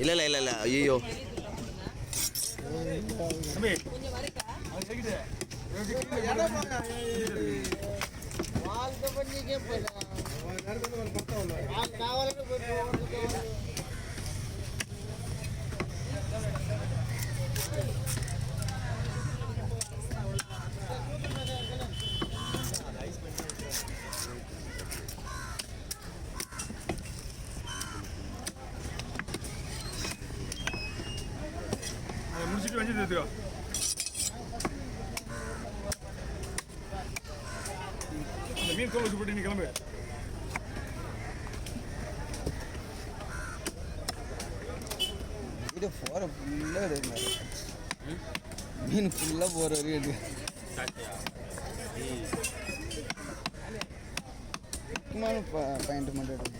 இல்லை ஐயோ முடிச்சுட்டு வந்து எடுத்துக்கோ. இந்த மீன் தோல் வச்சு போட்டு நீ கிளம்பு. இது போகிற ஃபுல்லாக எடுங்க, மீன் ஃபுல்லாக போகிற வரையும் எடுங்க. முக்கியமான பாயிண்ட் மட்டும் எடுங்க.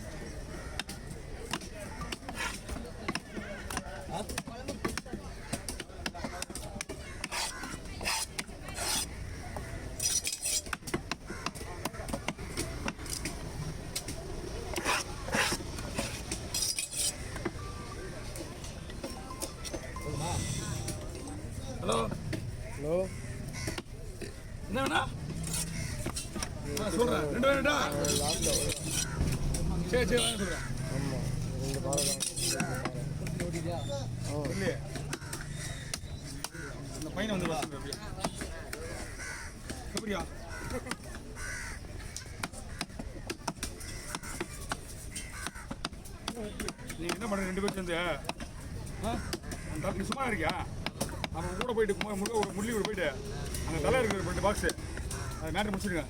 ஹலோ ஹலோ, என்ன வேணா சொல்கிறேன். 2 வேணுடா. சரி வாங்க சொல்கிறேன். ஆமாம் 2 பாலம் இல்லையே அந்த பையனை வந்து அப்படியா எப்படியா நீங்கள் என்ன பண்ணுற 2 பேர் சேர்ந்து நீ சும்மா இருக்கியா? அவன் கூட போயிட்டு ஒரு முள்ளி கூட போயிட்டு அந்த தலை இருக்கிற 2 பாக்ஸு அதை மேட்ரு முடிச்சுடுங்க.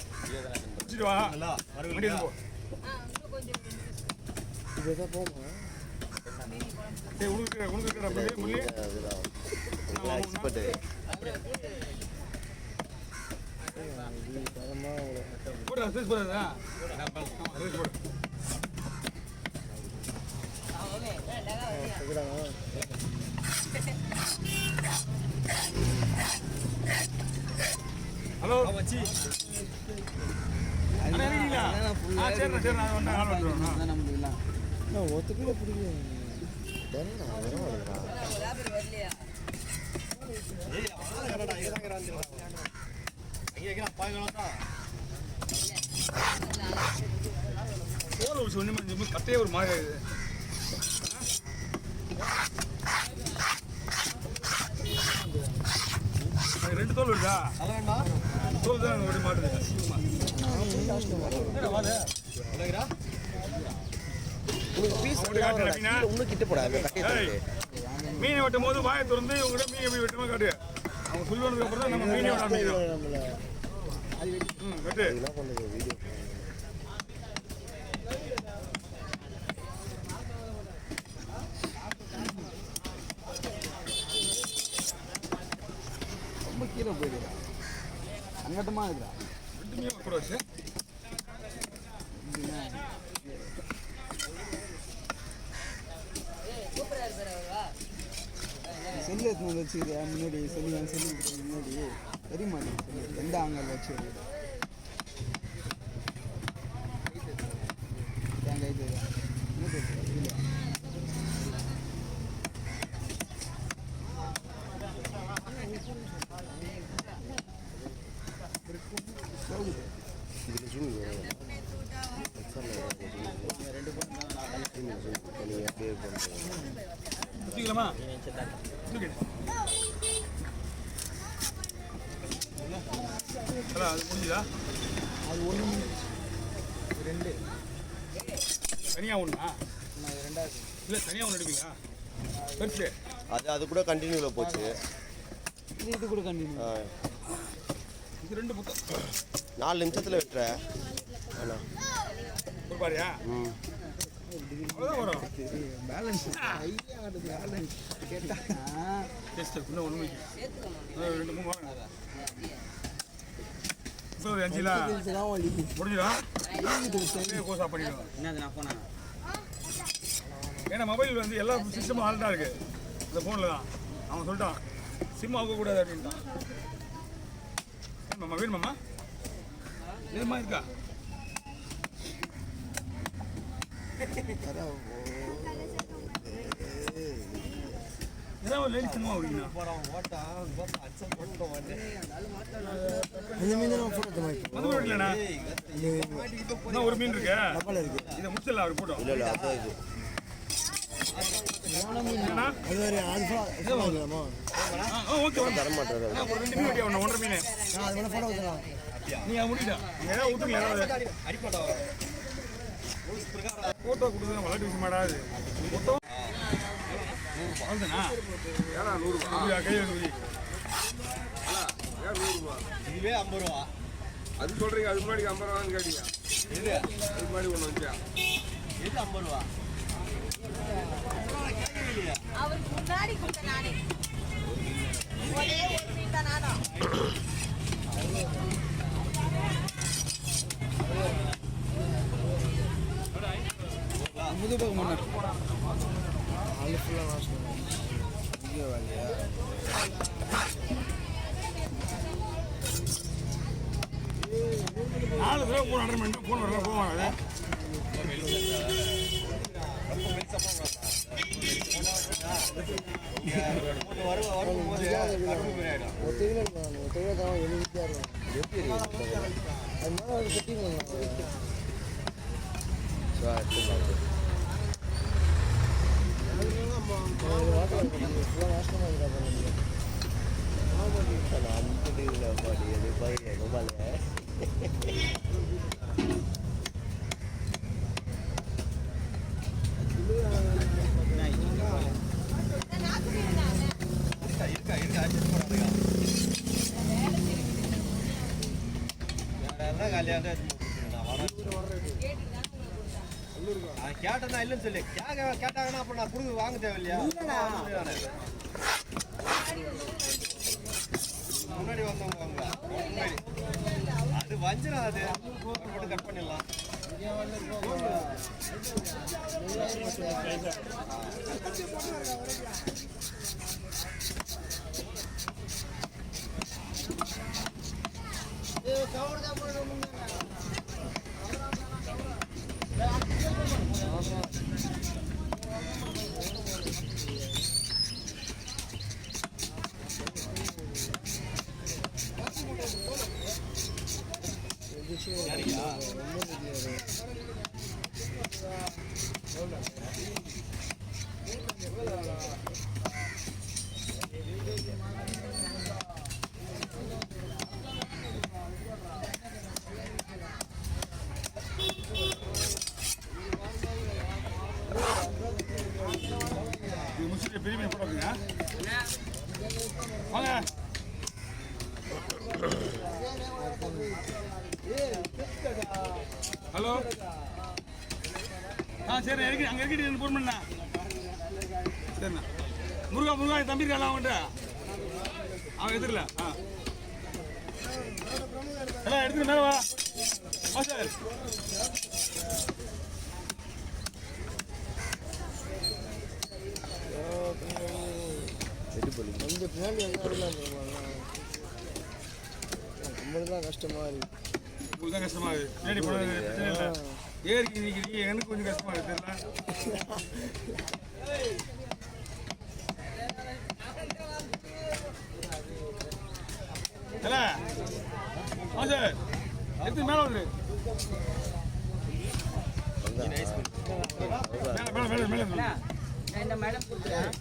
முடிச்சுட்டு வா வண்டி போ. இதுதான் போமா. சரி உனக்கு இருக்கிற முள்ளி எக்ஸ்பர்ட் போடு அசைஸ் போடுறதா போடு. ஹலோ வச்சி ஒத்துக்குள்ள பிடிக்கும். தோல் வச்சு ஒன்றுமே கட்டையே ஒரு மாதிரி ஆகுது. ரெண்டு தோல் வருதா? தோல் தான் ஒரு மாட்டுது. மீனை வெட்டும் போது வாயை திறந்து இவங்க மீன் எப்படி வெட்டுமா காட்டு. அவங்க சொல்லுவதுக்கு அப்புறம் தான் நம்ம மீனை வெட்ட ஆரம்பிக்கிறோம். வெட்டு ரொம்ப கீழே போயிடுறா, அங்கட்டமா இருக்குறா. ரெண்டுமே கூட வச்சு செல்லு எடுத்து வச்சுக்கிறியா? முன்னாடி செல்லு முன்னாடி தெரிய மாட்டேங்குது. எந்த ஆங்கல் வச்சு தேங்காய் தெரியா? சுத்திக்கலாமா? அது முடிஞ்சுதா? அது 1 2 தனியாக ஒன்றா? 2வது இல்லை தனியாக ஒன்று எடுப்பீங்களா? பெருசு அது கூட கண்டினியூவில் போச்சு. இது கூட கண்டினியூ. இது 2 புத்தம் 4 நிமிஷத்தில் வெட்டுற ஒரு பாரியா? அவ்வளோதான் வரும். பேலன்ஸ் பேலன்ஸ் கேட்டா டெஸ்ட் இன்னும் 1 மணிக்கு 2 3 வாங்க. இப்போ ஒரு 5 முடிஞ்சிடா கோசா பண்ணிடுவோம். என்னது நான் போனேன். ஏன்னா மொபைல் வந்து எல்லா சிஸ்டமும் ஆல்ட்டாக இருக்குது. இந்த ஃபோனில் தான் அவன் சொல்லிட்டான் சிம் ஆகக்கூடாது அப்படின்ட்டான். மாமா வேணுமாம்மா? எதுமா இருக்கா? இதான் ஒரு லேடி சினிமா அப்படிங்கண்ணா அந்த மீன் தான் போட்டோ மாதிரி வந்து இல்லைண்ணா இன்னும் ஒரு மீன் இருக்கு டப்பால இருக்கு இதை முடிச்சிடலாம் அவர் போட்டோம் இல்லை இல்லை அதான் இது என்னண்ணா அது வேறு அது ஃபுல்லாக வாங்கலாமா ஓகே தர மாட்டாரு ஒரு 2 மீன் வெட்டியா ஒன்று 1.5 மீன் நான் அது வேணா ஃபோட்டோ ஊற்றலாம் நீங்க முடியல ஏதாவது விட்டுருங்க ஏதாவது போட்டோ கொடுத்து வளர்த்து விஷயம் மாடாது மொத்தம் அவ்வளோதானா 100 கையில் இருக்கு இதுவே 50 ரூபா. அது சொல்றீங்க அதுக்கு முன்னாடி 50 ரூபான்னு கேட்டீங்க இது அதுக்கு முன்னாடி ஒன்று வந்தியா இது 50 ரூபா. அவருக்கு முன்னாடி கொடுத்த நானே ஒரே ஒரு மீன் தான் நானும் முதுபாக முன்னாடி அது ஃபுல்லாக வாஷ் பண்ணுவோம் இங்கே வேலையா நாலு தடவை ஃபோன் அட்டன் பண்ணிட்டு ஃபோன் வரல ஃபோன் வராது வரும்போது கரும்பு மீன் ஆயிடும். ஒத்தையில இருக்காங்க ஒத்தையில தான் 70 இருக்கும் அது மேலே ஒரு கட்டி ஃபுல்லாக வாஷ் பண்ண இருக்கா செக் போறாங்க. வேற எல்லாம் காலியாக தான் கேட்டா இல்லைன்னு சொல்லி கேட்டாங்கன்னா அப்ப நான் கொடுத்து வாங்க தேவையில்லையா முன்னாடி வந்தவங்க வாங்க முன்னாடி அது வஞ்சிரம் அது மட்டும் கட் பண்ணிடலாம் இது முடிச்சுட்டு பெரிய மீன் போடுங்க வாங்க ஹலோ சரி இறக்கி அங்கே இறக்கிட்டு ஃபோன் பண்ணா சரிண்ணா முருகா தம்பி இருக்காளா அவன்கிட்ட அவன் எதிரில் எல்லாம் எடுத்துட்டு மேலே வா சார் வந்து பின்னாடி எல்லாம் நம்மளுக்கு தான் கஷ்டமாக இருக்குது உங்களுக்கு தான் கஷ்டமா இருக்கு பின்னாடி போனது பிரச்சனை இல்லை ஏறிக்கு நிற்கிறீங்க எனக்கு கொஞ்சம் கஷ்டமா இருக்கு தெரியல சார் எடுத்து மேலே வந்து மேலே இந்த மேடம் கொடுக்குறேன்